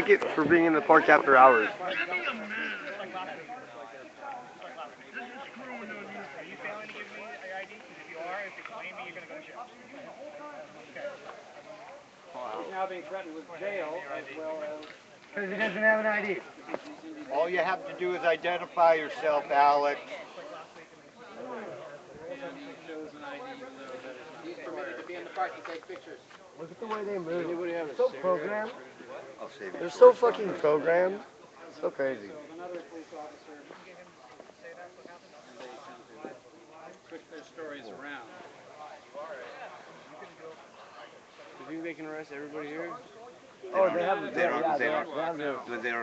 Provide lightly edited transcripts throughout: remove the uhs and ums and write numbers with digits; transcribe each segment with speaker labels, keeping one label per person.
Speaker 1: ticket for being in the park after hours.
Speaker 2: He's now being threatened with jail as well as...
Speaker 1: Because he doesn't have an ID.
Speaker 3: All you have to do is identify yourself, Alex.
Speaker 2: Shows an ID even though that is not permitted to be in the park and take pictures.
Speaker 1: Look at the way they move.
Speaker 2: Anybody have a
Speaker 1: So
Speaker 2: cigarette?
Speaker 1: programmed.
Speaker 3: I'll save you.
Speaker 1: They're so fucking programmed. So crazy.
Speaker 2: Another police officer, and they tend to switch their stories around.
Speaker 4: You think they can arrest everybody here?
Speaker 1: Oh, they have.
Speaker 3: They don't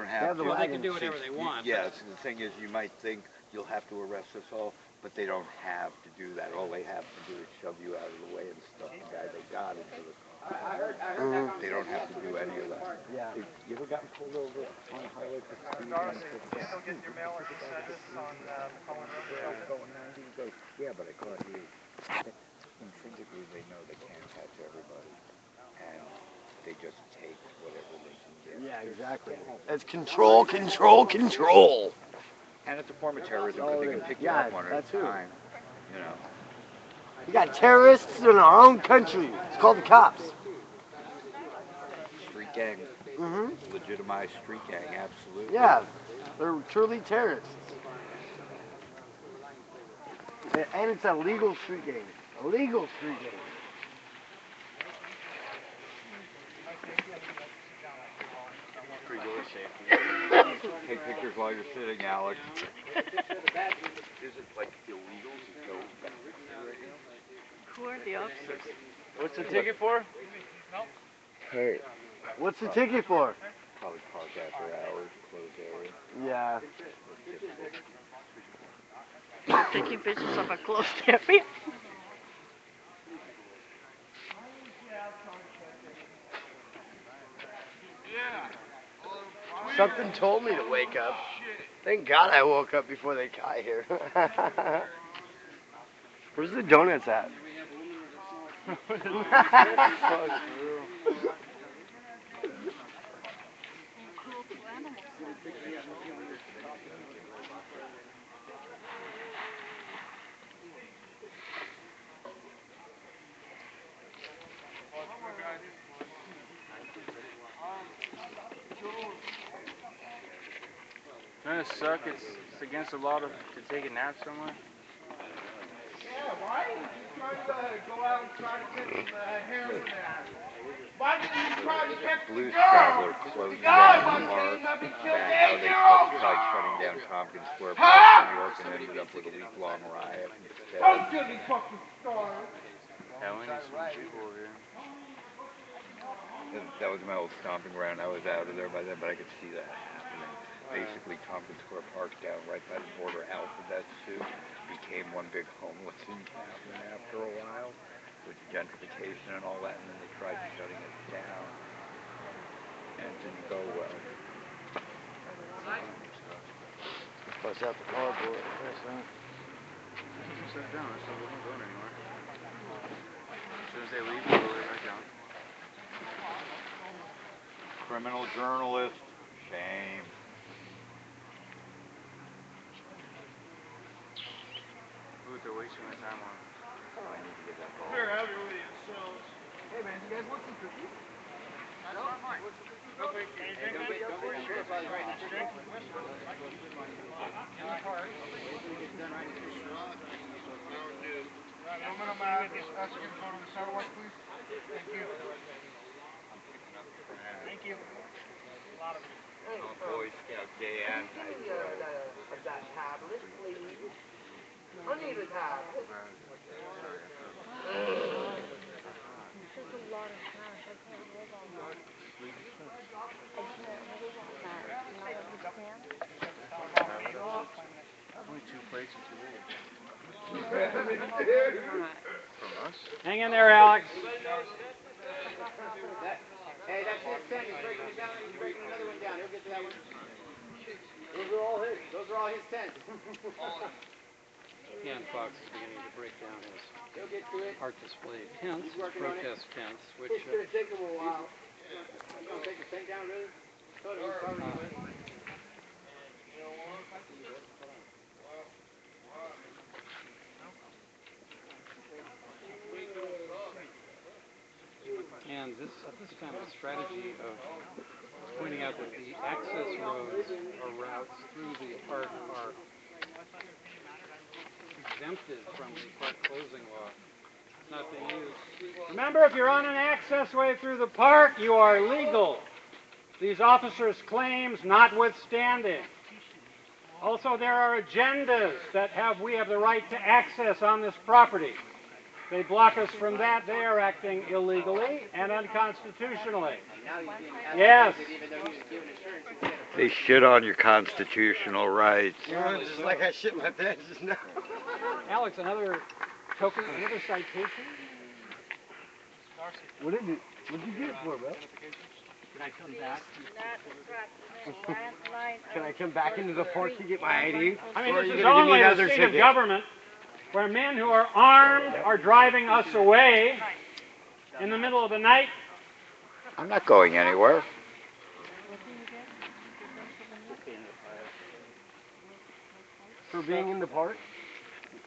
Speaker 3: have to.
Speaker 2: Well, they can do whatever they want.
Speaker 3: Yes, the thing is, you might think you'll have to arrest us all, but they don't have to do that. All they have to do is shove you out of the way and stuff the guy they got into the car.
Speaker 2: I heard that
Speaker 3: They don't have to do any of that.
Speaker 1: Yeah.
Speaker 3: You ever gotten pulled over on a highway for speeding?
Speaker 5: You still get your mail or service on McCollum Road?
Speaker 3: Going 90, he goes, yeah, but I caught you. Intrinsically, they know they can't catch everybody, and they just take whatever they can get.
Speaker 1: Yeah, exactly. It's control, control, control.
Speaker 3: And it's a form of terrorism because they can pick you
Speaker 1: Yeah,
Speaker 3: up one at
Speaker 1: that
Speaker 3: a
Speaker 1: too.
Speaker 3: time. You know.
Speaker 1: You got terrorists in our own country. It's called the cops.
Speaker 3: Street gang.
Speaker 1: Mm-hmm.
Speaker 3: Legitimized street gang, absolutely.
Speaker 1: Yeah, they're truly terrorists. And it's a legal street gang. A legal street gang.
Speaker 3: Take pictures while you're sitting, Alex. Is it like illegal to go back right now?
Speaker 6: Who are the officers?
Speaker 4: What's the ticket for?
Speaker 1: Hey. What's the ticket for?
Speaker 3: Probably park after hours, closed
Speaker 1: Yeah.
Speaker 3: area.
Speaker 6: Taking pictures of a closed area?
Speaker 1: Something told me to wake up. Thank God I woke up before they got here. Where's the donuts at?
Speaker 4: Doesn't it suck? It's against the law to take a nap somewhere.
Speaker 5: Yeah, why did you try to go out and try to get some heroin at? Why did you try to catch the
Speaker 3: Blues
Speaker 5: girl?
Speaker 3: Traveler closing down the park.
Speaker 5: How
Speaker 3: Back how they tried shutting down Tompkins Square Park in New York and ended up with a week-long riot instead.
Speaker 5: Don't get me fucking started.
Speaker 4: Yeah, we need some people over here.
Speaker 3: That was my old stomping ground. I was out of there by then, but I could see that happening. Basically, Tompkins Square Park down right by the border, Alphabet Soup, became one big homeless encampment after a while, with gentrification and all that, and then they tried shutting it down, and it didn't go well.
Speaker 1: Bust out the cardboard.
Speaker 4: Shut it down. It's not going anywhere. As soon as they leave, we'll go right back down.
Speaker 3: Criminal journalist, shame.
Speaker 4: Ooh, they're wasting my time on.
Speaker 3: I need to get that ball.
Speaker 5: They're happy with yourselves. Hey man, you guys want some cookies? That's not mine. No, thank you.
Speaker 2: Hey, don't get sure while he's writing the ticket.
Speaker 5: Gentlemen, I'm going to ask you to go to the sidewalk, please. Thank you. Thank you. A lot of it.
Speaker 3: Boy Scout Day and night.
Speaker 1: That tablet, please. I need a tablet.
Speaker 6: This is a lot of cash. I can't live on that. I can't live on that. You understand?
Speaker 4: Only 2 plates and 2 bowls.
Speaker 3: From us?
Speaker 2: Hang in there, Alex. Hey, that's his tent. He's breaking it down. He's breaking another one down. He'll get to that one. Those are all his. Those are all his tents.
Speaker 7: Ken Fox is beginning to break down his
Speaker 2: He'll get to it.
Speaker 7: art display tents,
Speaker 2: He's working on it.
Speaker 7: protest tents, which
Speaker 1: It's going to take him a while.
Speaker 2: He's going to take the tent down, really? So
Speaker 7: meetings, this time the strategy of pointing out that the access roads or routes through the park are exempted from the park closing law. It's not being used.
Speaker 2: Remember, if you're on an access way through the park, you are legal. These officers' claims notwithstanding. Also, there are agendas that we have the right to access on this property. They block us from that, they are acting illegally and unconstitutionally. Yes.
Speaker 3: They shit on your constitutional rights.
Speaker 2: Just like I shit my pants just now.
Speaker 7: Alex, another citation?
Speaker 2: What did you get it for, bro?
Speaker 7: Can I come back?
Speaker 2: Can I come back into the park to get my ID? I mean, this is
Speaker 5: only the seat of government where men who are armed are driving us away in the middle of the night.
Speaker 3: I'm not going anywhere.
Speaker 2: For being in the park?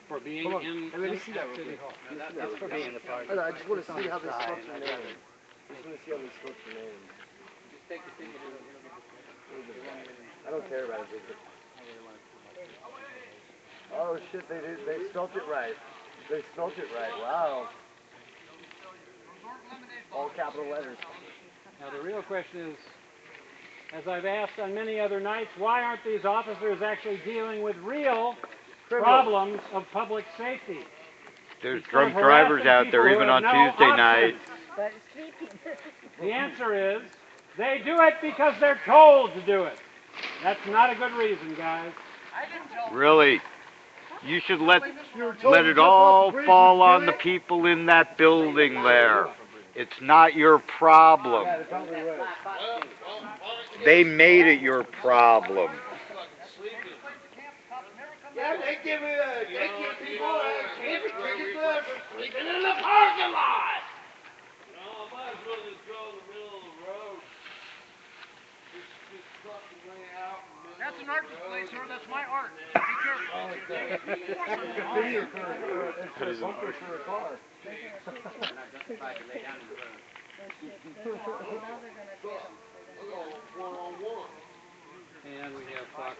Speaker 7: For being in
Speaker 2: City Hall.
Speaker 7: It's for being in the park.
Speaker 2: I just want to see how they structure the name. I just want to see how they structure the name. I don't care about it. Oh shit, they spelt it right. They spelt it right, wow. All capital letters.
Speaker 5: Now the real question is, as I've asked on many other nights, why aren't these officers actually dealing with real problems of public safety?
Speaker 3: There's
Speaker 5: Instead
Speaker 3: drunk
Speaker 5: of
Speaker 3: drivers
Speaker 5: harassing
Speaker 3: out
Speaker 5: people
Speaker 3: there
Speaker 5: who
Speaker 3: even
Speaker 5: have
Speaker 3: on
Speaker 5: no
Speaker 3: Tuesday
Speaker 5: options.
Speaker 3: night.
Speaker 5: The answer is, they do it because they're told to do it. That's not a good reason, guys.
Speaker 3: Really? You should let it all fall on the people in that building there. It's not your problem. They made it your problem.
Speaker 5: Yeah, they give people camping tickets for sleeping in the parking lot. No, I might as well just go in the middle of the road. Just fucking lay out in the middle. That's an art display, sir. That's my art. Be careful.
Speaker 2: It's a bumper for a car.
Speaker 7: And we have Fox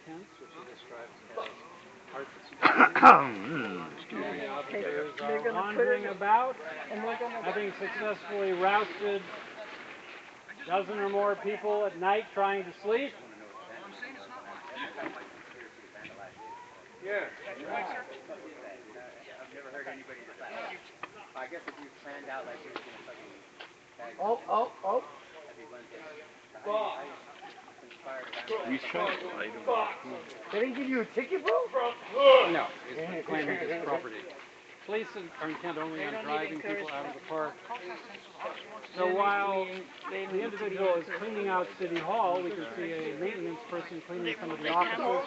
Speaker 7: tents, which he describes as art displays.
Speaker 3: Excuse me.
Speaker 7: The officers
Speaker 5: They're
Speaker 7: are
Speaker 5: wandering about, having successfully rousted a dozen or more people at night trying to sleep.
Speaker 2: Yeah.
Speaker 8: I've never heard anybody decide. I guess if you planned out like you're gonna fucking
Speaker 2: Oh.
Speaker 3: You tried to light them up.
Speaker 2: They didn't give you a ticket, bro?
Speaker 7: No, it's claiming his property. Police are intent only on driving people out of the park.
Speaker 5: So while the individual is cleaning out City Hall, we can see a maintenance person cleaning some of the offices.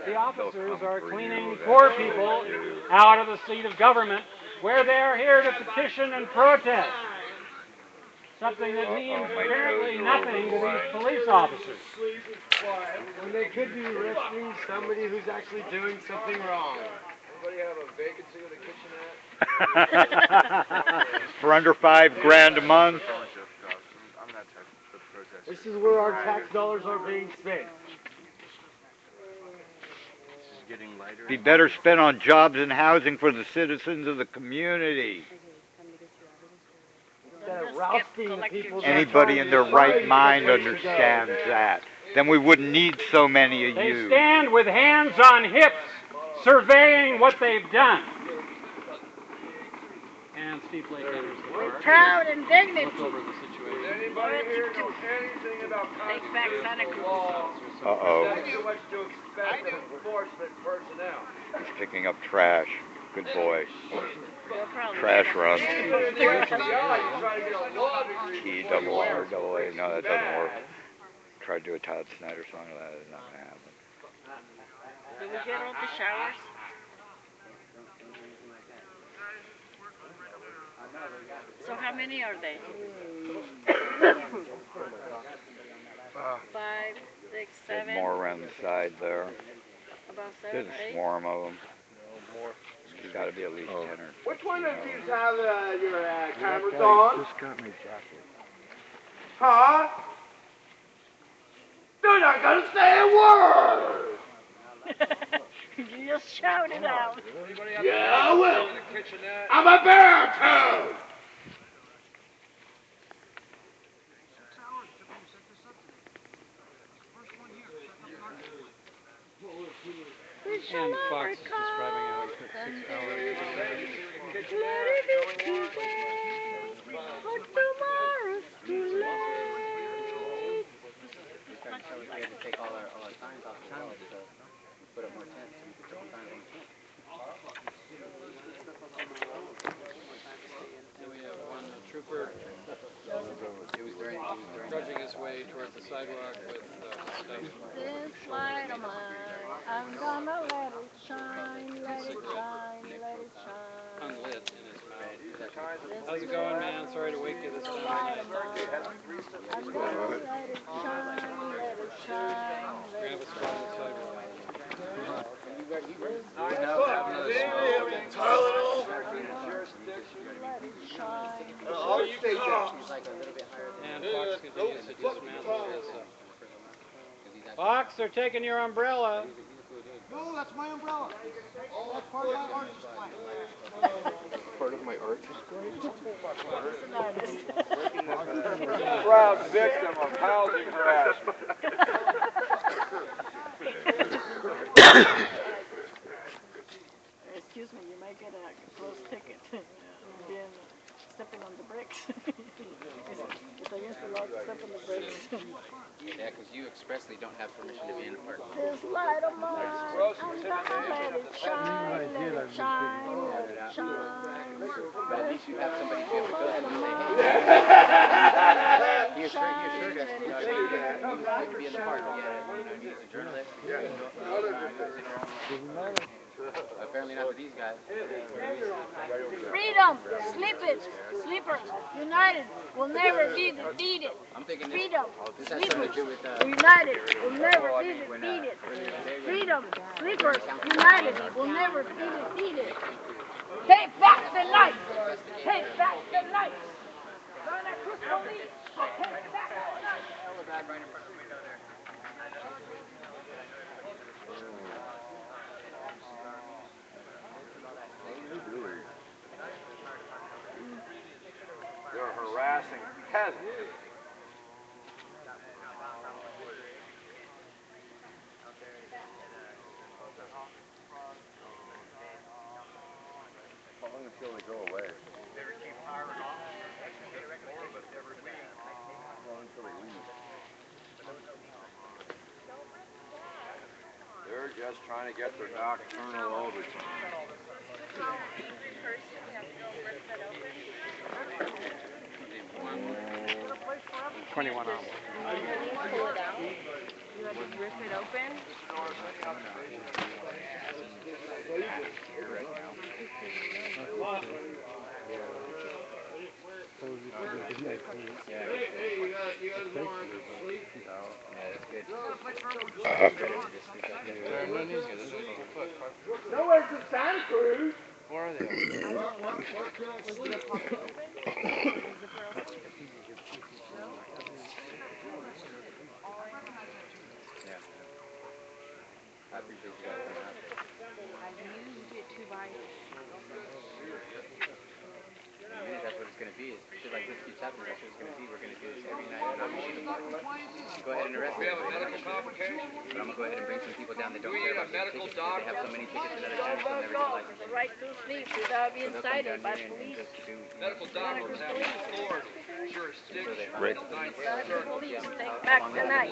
Speaker 5: The officers are cleaning poor people out of the seat of government, where they are here to petition and protest. Something that means apparently nothing to these police officers.
Speaker 2: When they could be arresting somebody who's actually doing something wrong.
Speaker 5: Anybody have a vacancy with a kitchenette?
Speaker 3: For under $5,000 a month.
Speaker 4: I'm that type of protester.
Speaker 2: This is where our tax dollars are being spent.
Speaker 4: This is getting lighter.
Speaker 3: Be better spent on jobs and housing for the citizens of the community. Anybody in their right mind understands that. Then we wouldn't need so many of
Speaker 5: They
Speaker 3: you.
Speaker 5: stand with hands on hips, surveying what they've done.
Speaker 7: And Steve Blake enters the park.
Speaker 6: Proud and dignity.
Speaker 7: Look over the situation.
Speaker 5: Anybody here know anything about constitutional law?
Speaker 3: Uh-oh.
Speaker 5: That's too much to expect of enforcement personnel.
Speaker 3: He's picking up trash. Good boy. Trash run. T-double-R-double-A. No, that doesn't work. Tried to do a Todd Snyder song. That is not going to happen.
Speaker 6: Do we get all the showers? So how many are they? 5, 6, 7.
Speaker 3: More around the side there.
Speaker 6: About
Speaker 3: There's
Speaker 6: 7,
Speaker 3: a
Speaker 6: 8.
Speaker 3: swarm of them. There's got to be at least 10 or...
Speaker 1: Which one of you have your cameras
Speaker 3: That guy
Speaker 1: on?
Speaker 3: just got my jacket.
Speaker 1: Huh? You're not gonna say a word!
Speaker 6: You just shout it out.
Speaker 1: Yeah, I will. I'm a bear too!
Speaker 5: And Fox is describing how he took 6 hours to get there.
Speaker 6: But tomorrow's too late.
Speaker 8: We started to tell us we had to take all our signs off the tunnels to put up more tents so we could put the signs on the tent.
Speaker 5: Then we have one trooper
Speaker 8: It was during
Speaker 5: trudging his way towards the sidewalk with stuff.
Speaker 6: This light of mine, I'm gonna let it shine, let it shine, let it shine.
Speaker 5: Unlit in his mouth.
Speaker 6: This
Speaker 5: How's it going, man? Sorry to wake you this time
Speaker 6: light
Speaker 5: of
Speaker 6: of
Speaker 5: night.
Speaker 6: mine, I'm gonna let it shine, let it shine, let
Speaker 5: Grab
Speaker 6: it
Speaker 5: us from the sidewalk.
Speaker 6: let it shine.
Speaker 8: He's like a little bit higher than
Speaker 5: And Fox continues to dismantle his... Fox, they're taking your umbrella.
Speaker 1: No, that's my umbrella. That's part of my art display.
Speaker 3: Part of my art display?
Speaker 1: Proud victim of housing harassment.
Speaker 6: Excuse me, you might get a closed ticket. Being stepping on the bricks. If I used to love to step on the bricks.
Speaker 8: Yeah, because you expressly don't have permission to be in the park.
Speaker 6: This light of mine, I'm gonna let it shine, let it shine, let it shine.
Speaker 8: But at least you have somebody to be able to go to and say, hey, he assured us, you know, if you could be in the park, he's a journalist, apparently not for these guys.
Speaker 6: Freedom, sleepers, united, will never be defeated.
Speaker 8: I'm thinking
Speaker 6: Freedom,
Speaker 8: this has something to do with,
Speaker 6: united, will never be defeated. Freedom, sleepers, united, will never be defeated. Take back the night! Take back the night! Santa Cruz police, take back the night!
Speaker 1: You're harassing peasants.
Speaker 3: How long until they go away? How long until they leave?
Speaker 1: They're just trying to get their nocturnal overtime.
Speaker 5: 21 hours.
Speaker 6: Pull it out. You had to rip it open.
Speaker 1: Nowhere to Santa Cruz.
Speaker 4: Where are they?
Speaker 6: I don't know. Was the pocket open? Was the zipper open? No?
Speaker 8: I appreciate you guys coming out.
Speaker 6: I used it to buy this.
Speaker 8: In a minute, that's what it's going to be. If shit like this keeps happening, that's what it's going to be. We're going to do this every night. And I'm just going to go ahead and arrest them. But I'm going to go ahead and bring some people down that don't care about their tickets. Because they have so many tickets that are they'll never get a license anymore.
Speaker 6: Right to sleep without being
Speaker 8: So they'll come
Speaker 6: cited
Speaker 8: down
Speaker 6: by
Speaker 8: here and
Speaker 6: police.
Speaker 8: just do,
Speaker 4: Medical doctors have authority, jurisdiction,
Speaker 3: Right.
Speaker 6: Police, take back the night.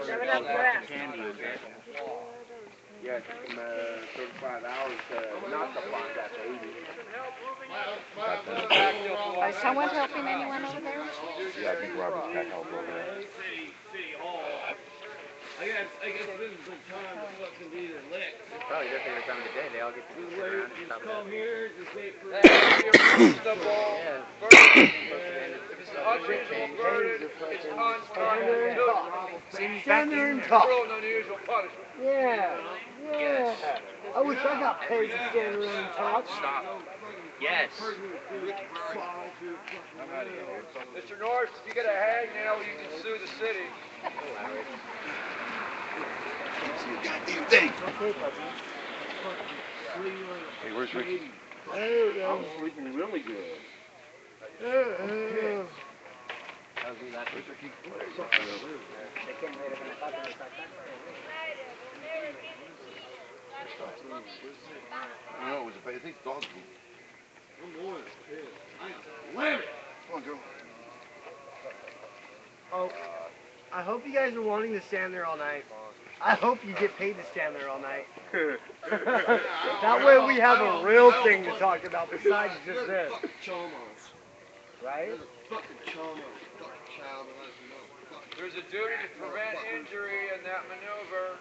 Speaker 6: Shove it up your ass.
Speaker 1: Yeah, it took them 35 hours not to find that baby.
Speaker 6: Is someone helping anyone over there?
Speaker 3: Yeah, I think Robert's got help over there.
Speaker 1: City Hall.
Speaker 8: Probably their favorite time of the day. They all get to sit around and talk about it. Yeah.
Speaker 1: If it's an unreasonable burden, it's unconstitutional. Stand there and talk. Cruel and unusual punishment.
Speaker 6: Yeah. Yeah. I wish I got paid to stand around and talk.
Speaker 8: Stop. Yes.
Speaker 1: Mr. Norris, if you get a hangnail, you can sue the city.
Speaker 3: Hey, where's Ricky?
Speaker 1: I'm sleeping really good.
Speaker 3: How's he last week? Ricky?
Speaker 8: They came later than I thought they
Speaker 3: I don't know, it was I think dog food. Come on, Joe.
Speaker 9: Oh, I hope you guys are wanting to stand there all night. I hope you get paid to stand there all night. That way we have a real thing to talk about besides just this. Right?
Speaker 1: There's a duty to prevent injury in that maneuver.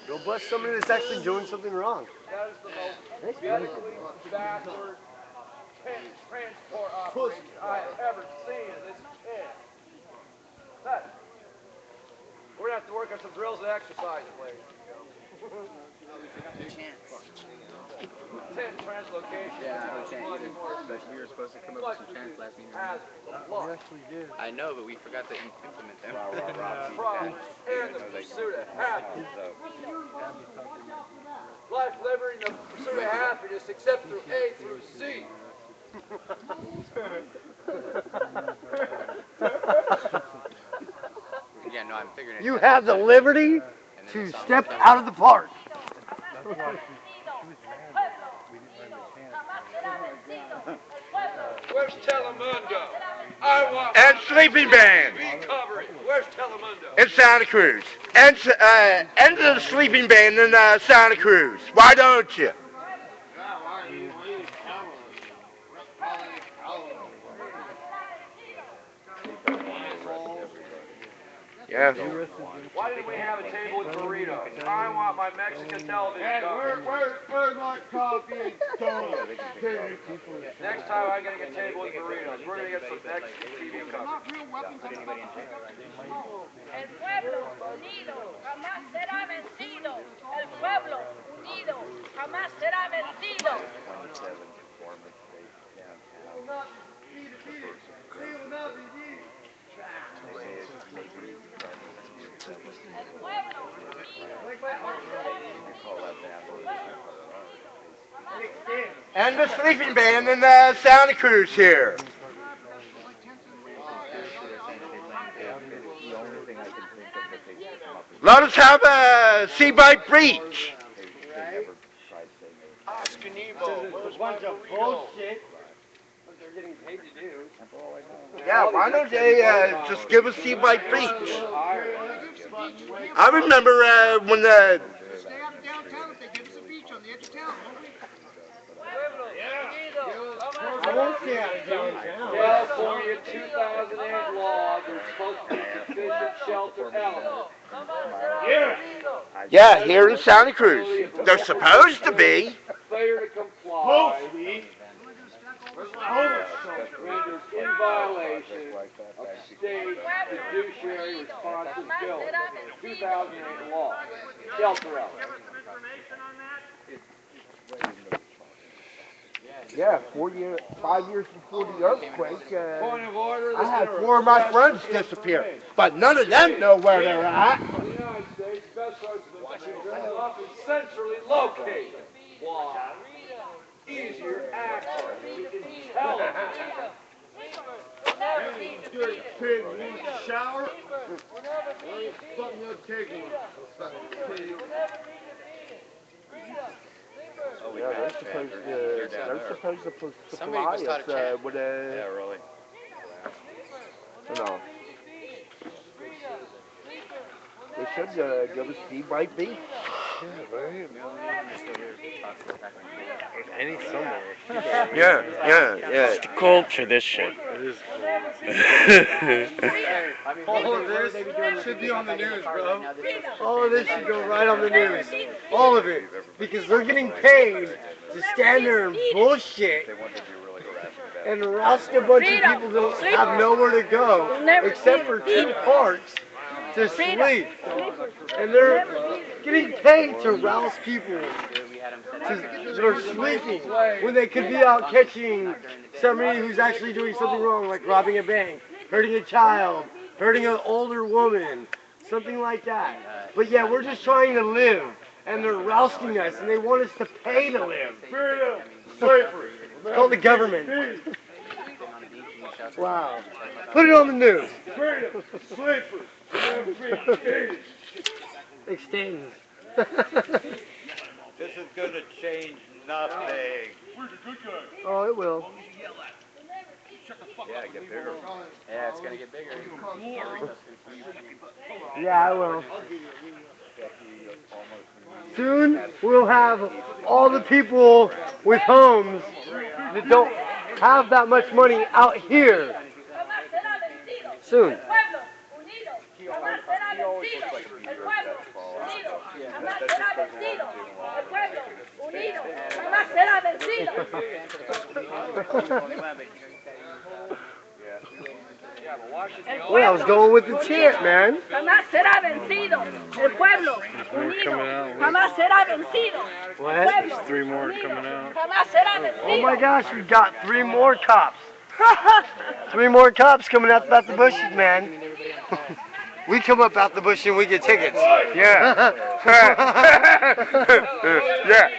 Speaker 9: Go bust somebody that's actually doing something wrong.
Speaker 1: That is the most deadly, backward transport operation I have ever seen in this camp. We're going to have to work on some drills and exercises later. Tent translocation.
Speaker 8: Yeah, no chance either. But we were supposed to come up with some chants last meeting.
Speaker 9: We actually did.
Speaker 8: I know, but we forgot to implement them.
Speaker 1: Pride and the pursuit of happiness. Life, liberty, and the pursuit of happiness, except through A through C.
Speaker 8: Yeah, no, I'm figuring it
Speaker 9: You
Speaker 8: out.
Speaker 9: have the liberty to step out of the park.
Speaker 1: Where's Telemundo? I want
Speaker 10: And Sleeping Band
Speaker 1: be covered. Where's Telemundo?
Speaker 10: in Santa Cruz. And the Sleeping Band in Santa Cruz. Why don't you? Yeah.
Speaker 1: Why didn't we have a table with burritos? I want my Mexican television covered. Where's my coffee and donuts? Next time I'm going to get a table with burritos. We're going to get some Mexican TV covered.
Speaker 6: El pueblo unido jamás será vencido. El pueblo unido jamás será vencido.
Speaker 10: And the Sleeping Band in Santa Cruz here. Let us have a Seabite Beach.
Speaker 1: Oscar Nebo, where's
Speaker 9: A
Speaker 1: my
Speaker 9: bunch of
Speaker 1: burrito?
Speaker 9: bullshit. What they're getting paid to do.
Speaker 10: Yeah, why don't they just give us Seabite Beach? I remember when the...
Speaker 1: Stay out of downtown if they give us a beach on the edge of town, won't we?
Speaker 9: I won't stay out of downtown.
Speaker 1: California 2008 law, there's supposed to be sufficient shelter elements.
Speaker 10: Yeah, here in Santa Cruz. They're supposed to be.
Speaker 1: Failure to comply renders in violation of state fiduciary responsibility. 2008 law. Shelter elements.
Speaker 10: Yeah, 5 years before the earthquake,
Speaker 1: Point of order.
Speaker 10: I had 4 of my friends disappear. But none of them know where they're at.
Speaker 1: The United States best sources of children are often centrally located. Why? Easier access to intelligence.
Speaker 10: Dirty pig, you need a shower? Fucking your taking Yeah, they're supposed to supply us with a...
Speaker 8: Yeah, really.
Speaker 10: No. They should give us Seabite Beach.
Speaker 9: Any somewhere.
Speaker 10: Yeah.
Speaker 11: It's culture, this shit.
Speaker 9: It is
Speaker 1: All of this should be on the news, bro.
Speaker 9: All of this should go right on the news. All of it. Because they're getting paid to stand there and bullshit and roust a bunch of people that have nowhere to go except for 2 parks to sleep. And they're getting paid to rouse people that are sleeping when they could be out catching somebody who's actually doing something wrong, like robbing a bank, hurting a child, hurting an older woman, something like that. But yeah, we're just trying to live, and they're rousting us, and they want us to pay to live. It's called the government. Wow. Put it on the news. Extends.
Speaker 11: This is going to change nothing.
Speaker 9: Oh, it will.
Speaker 8: Yeah, get bigger. Yeah, it's gonna get bigger.
Speaker 9: Yeah, it will. Soon we'll have all the people with homes that don't have that much money out here. Soon. Well, I was going with the chant, man.
Speaker 6: Jamás será vencido. El pueblo unido. Jamás será vencido.
Speaker 9: What?
Speaker 6: Pueblo
Speaker 11: 3 more
Speaker 6: unido.
Speaker 11: coming out.
Speaker 6: Jamás será vencido.
Speaker 9: Oh my gosh, we got 3 more cops. 3 more cops coming up out the bushes, man. We come up out the bush and we get tickets.
Speaker 10: Yeah. Yeah.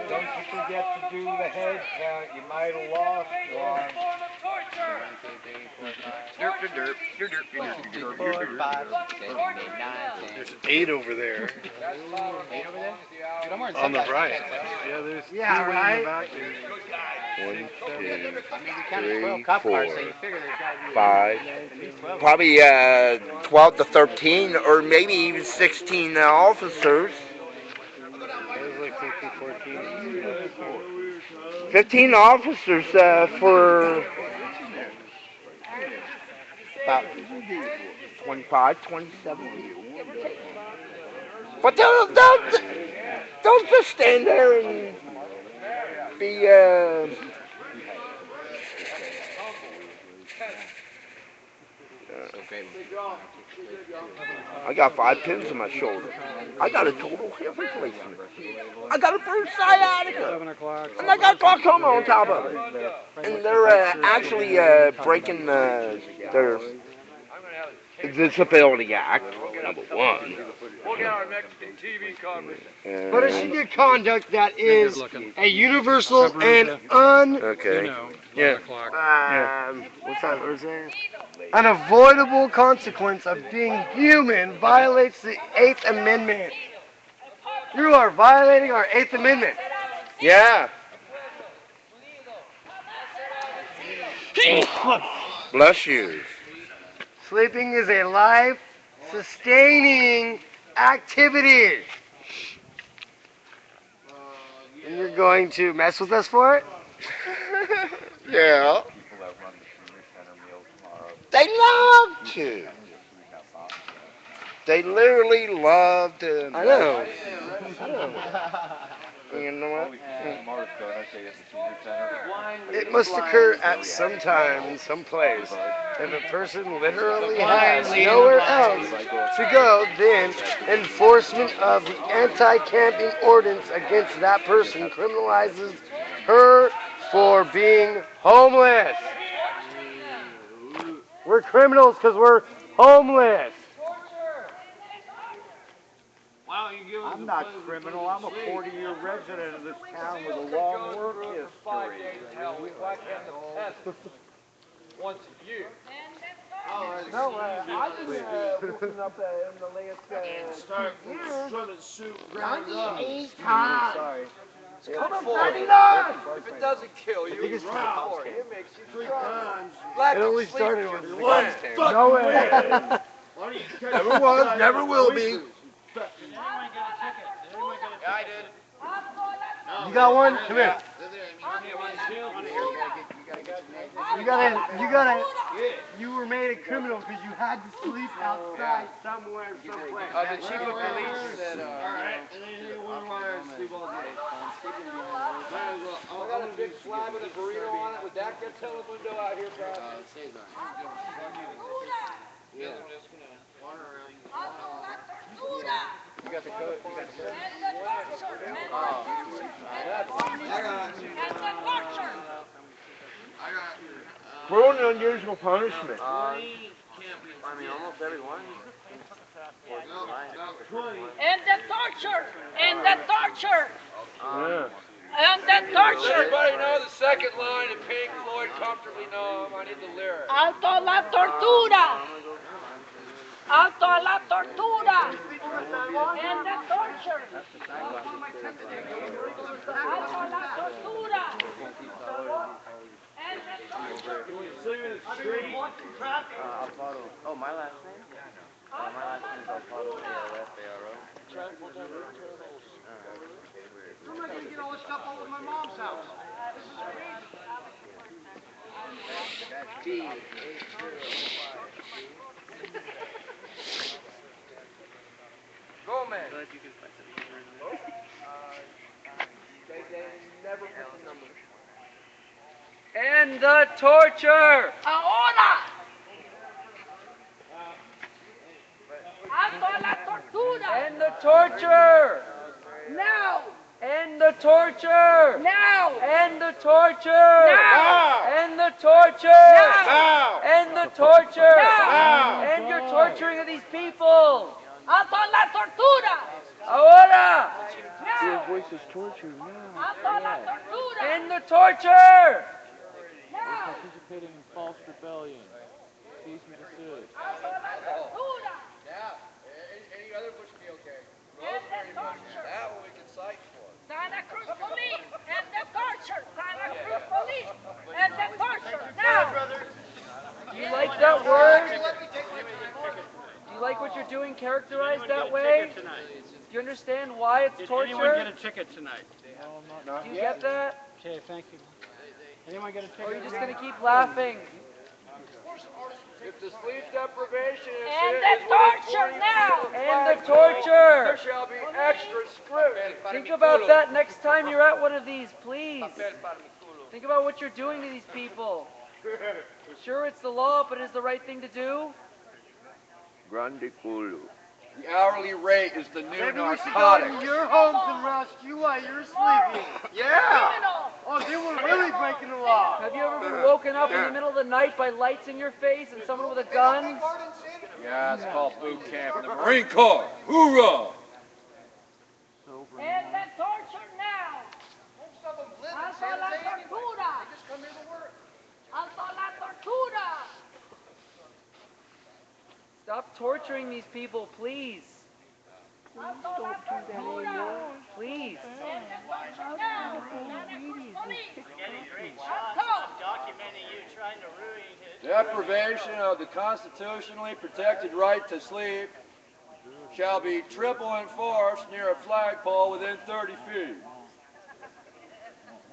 Speaker 11: Don't you forget to do the head count. You might have lost one.
Speaker 8: 4, 5, 6, 7, 8, 9, 10.
Speaker 1: There's 8 over there.
Speaker 8: 8 over there? Dude, I'm wearing
Speaker 1: On the
Speaker 8: sunglasses.
Speaker 1: right. Yeah, there's 2
Speaker 9: Yeah,
Speaker 1: way
Speaker 9: right?
Speaker 1: in the back there.
Speaker 10: 1, 2,
Speaker 8: I mean, we counted
Speaker 10: 3,
Speaker 8: 12 cop cars, so
Speaker 10: 4,
Speaker 8: you figure there's gotta be
Speaker 10: 5,
Speaker 8: at least 12.
Speaker 10: probably 12 to 13, or maybe even 16 officers.
Speaker 1: There's like 13, 14.
Speaker 10: 15 officers for about 25, 27. But don't just stand there and be I got 5 pins in my shoulder. I got a total hip replacement. I got a first sciatica.
Speaker 5: 7 o'clock.
Speaker 10: And I got glaucoma on top of it. And they're actually breaking their Disability Act, number 1.
Speaker 1: We'll get our Mexican TV coverage.
Speaker 9: But it should get conduct that is a universal and
Speaker 10: Okay.
Speaker 1: Yeah.
Speaker 9: what's that word saying? An avoidable consequence of being human violates the 8th Amendment. You are violating our 8th Amendment.
Speaker 10: Yeah. Bless you.
Speaker 9: Sleeping is a life-sustaining activity. And you're going to mess with us for it?
Speaker 10: Yeah. They love to. They literally love to.
Speaker 9: I know.
Speaker 10: You know what?
Speaker 9: It must occur at some time in some place. If a person literally has nowhere else to go, then enforcement of the anti-camping ordinance against that person criminalizes her for being homeless. We're criminals because we're homeless.
Speaker 11: I'm not criminal. I'm a 40-year resident of this town with a long work history.
Speaker 1: Why can't the peasant once a year?
Speaker 10: No, I've been working up in the last years. 98 times.
Speaker 11: Sorry.
Speaker 10: Come on, 99!
Speaker 1: If it doesn't kill you,
Speaker 9: Biggest
Speaker 1: it
Speaker 9: times.
Speaker 1: makes you strong.
Speaker 9: It only started with
Speaker 1: One.
Speaker 9: no way.
Speaker 10: Never was, never will be.
Speaker 2: Did anyone get a ticket? Did anyone get a ticket?
Speaker 1: Yeah, I did.
Speaker 9: You got one? Come here. You were made a criminal because you had to sleep outside somewhere, someplace.
Speaker 1: The chief of police said,
Speaker 11: Alright, and then you wouldn't want to sleep all day.
Speaker 1: I got a big slab with a burrito on it. Would that get Telemundo out here, Brad?
Speaker 8: Yeah. You got the code? You got the code?
Speaker 10: Cruel and unusual punishment.
Speaker 1: I mean, almost everyone.
Speaker 6: And the torture! And the torture!
Speaker 10: Yeah.
Speaker 6: And the torture!
Speaker 1: Everybody know the second line of Pink Floyd, Comfortably Numb. I need the lyrics.
Speaker 6: Alto la tortura! Alto a la tortura! And the torture! Alto a la tortura! And the torture!
Speaker 8: Oh, my last name? My last name is Alfaro, A-L-F-A-R-O.
Speaker 2: How am I going to get all this stuff over to my mom's house?
Speaker 1: Gomez. They never put the number.
Speaker 8: And the torture!
Speaker 6: Ahora! Alto a la tortura!
Speaker 8: And the torture!
Speaker 6: Now!
Speaker 8: And the torture!
Speaker 6: Now!
Speaker 8: And the torture!
Speaker 6: Now!
Speaker 8: And the torture!
Speaker 6: Now!
Speaker 8: And the torture!
Speaker 6: Now!
Speaker 8: And you're torturing of these people!
Speaker 6: Alto a la tortura!
Speaker 8: Ahora!
Speaker 6: Now!
Speaker 10: Voice is torture now.
Speaker 6: Alto a la tortura!
Speaker 8: And the torture!
Speaker 6: Now!
Speaker 11: Participating in false rebellion. Cease and desist.
Speaker 6: Alto a la tortura!
Speaker 1: Yeah. Any other which would be okay.
Speaker 6: And the torture!
Speaker 1: That one we can cite for.
Speaker 6: Santa Cruz Police! And the torture! Santa Cruz Police! And the torture! Now!
Speaker 8: Do you like that word? Do you like what you're doing characterized that way? Do you understand why it's
Speaker 2: Did anyone get
Speaker 8: torture?
Speaker 2: a ticket tonight?
Speaker 8: Do you get that?
Speaker 2: Okay, thank you. Anyone get a ticket?
Speaker 8: Or are you just going to keep laughing?
Speaker 1: If the sleep deprivation is
Speaker 6: And
Speaker 1: is
Speaker 6: the
Speaker 1: within
Speaker 6: torture
Speaker 1: 20
Speaker 6: now!
Speaker 1: minutes of
Speaker 8: And the
Speaker 1: flagpole,
Speaker 8: torture!
Speaker 1: there shall be extra scrutiny.
Speaker 8: Think about that next time you're at one of these, please. Think about what you're doing to these people. Sure, it's the law, but it's the right thing to do.
Speaker 10: Grande culo.
Speaker 1: The hourly rate is the new
Speaker 9: Maybe we should go
Speaker 1: narcotic.
Speaker 9: to your homes and roust you while you're sleeping.
Speaker 1: Yeah!
Speaker 6: Criminal!
Speaker 9: Oh, then we're really breaking the law.
Speaker 8: Have you ever been woken up in the middle of the night by lights in your face and someone with a gun?
Speaker 1: Yeah, it's called boot camp in the Marine Corps. Hoorah!
Speaker 6: And the torture now! Alto a la tortura! Alto a la tortura!
Speaker 8: Stop torturing these people, please.
Speaker 6: Alto a la tortura!
Speaker 8: Please.
Speaker 6: And the torture now! Santa Cruz Police! Alto!
Speaker 1: Deprivation of the constitutionally protected right to sleep shall be triple enforced near a flagpole within 30 feet.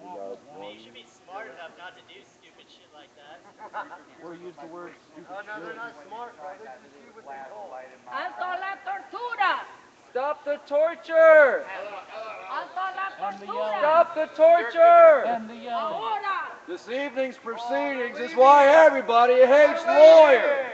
Speaker 12: You should be smart enough not to do stupid shit like that.
Speaker 11: Or use the word stupid
Speaker 9: No, they're
Speaker 11: shit.
Speaker 9: not smart, right? They just do what they're told.
Speaker 6: Alto a la tortura!
Speaker 8: Stop the torture!
Speaker 6: Alto a la tortura!
Speaker 8: Stop the torture!
Speaker 11: And the yelling.
Speaker 6: Ahora!
Speaker 1: This evening's proceedings is why everybody hates lawyers.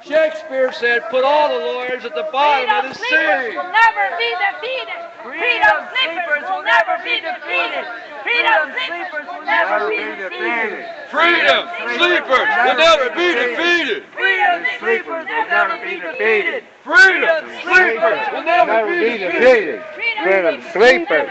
Speaker 1: Shakespeare said, put all the lawyers at the bottom of
Speaker 6: Freedom
Speaker 1: the
Speaker 6: sleepers
Speaker 1: sea.
Speaker 6: will never be defeated! Freedom sleepers will never be defeated! Freedom sleepers will never be defeated!
Speaker 1: Freedom sleepers will never be defeated.
Speaker 6: Freedom sleepers will never be defeated!
Speaker 1: Freedom sleepers will never be defeated.
Speaker 6: Freedom sleepers!